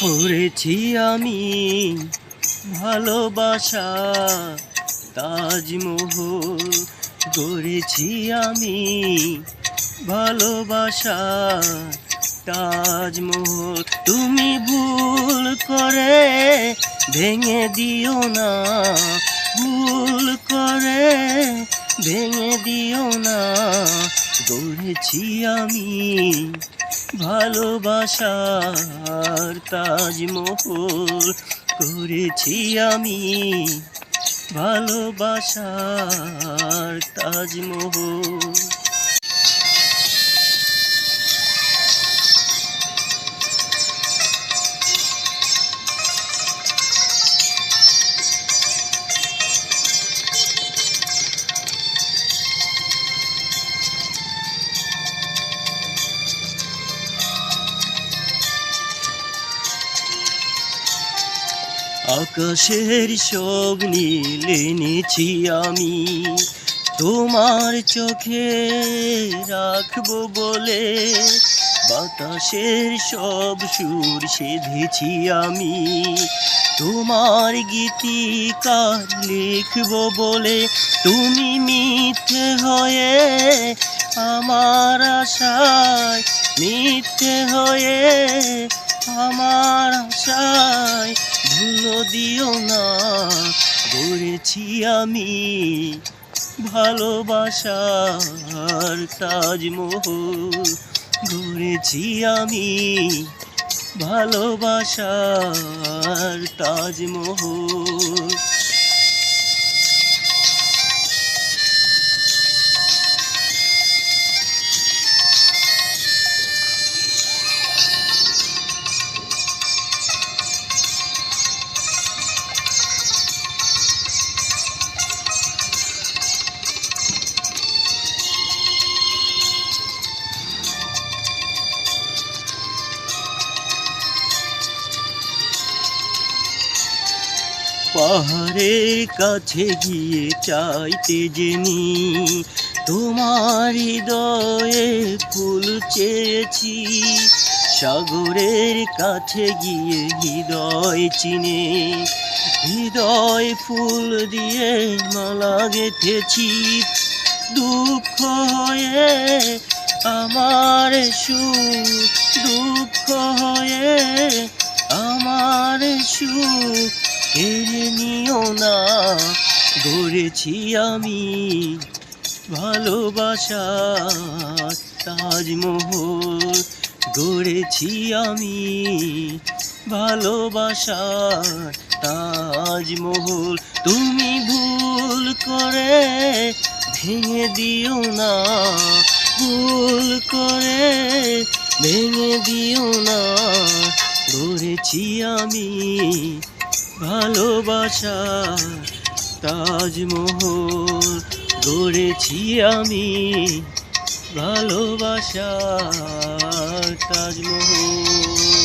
পড়েছি আমি ভালোবাসা তাজমহল, গড়েছি আমি ভালোবাসা তাজমহল। তুমি ভুল করে ভেঙে দিও না, ভুল করে ভেঙে দিও না। গড়েছি আমি ভালোবাসার তাজমহল, করেছি আমি ভালোবাসার তাজমহল। আকাশের সব নীল এনেছি আমি তোমার চোখে রাখবো বলে, বাতাসের সব সুর সেধেছি আমি তোমার গীতিকার লিখবো বলে। তুমি মিথ্যে হয়ে আমার আশায়, মিথ্যে হয়ে আমার আশায় ধুলো দিও না। গড়েছি আমি ভালোবাসার তাজমহল, গড়েছি আমি ভালোবাসার তাজমহল। পাহাড়ের কাছে গিয়ে চাইতে জেনি তোমার হৃদয়ে ফুল চেয়েছি, সাগরের কাছে গিয়ে হৃদয় চিনে হৃদয় ফুল দিয়ে মালা গেঁথেছি। দুঃখ হয়ে আমার সুখ, দুঃখ হয়ে আমার সুখ কেড়ে নিও না। গড়েছি আমি ভালোবাসার তাজমহল, গড়েছি আমি ভালোবাসার তাজমহল। তুমি ভুল করে ভেঙে দিও না, ভুল করে ভেঙে দিও না। গড়েছি আমি ভালোবাসার তাজমহল, গড়েছি আমি ভালোবাসার তাজমহল।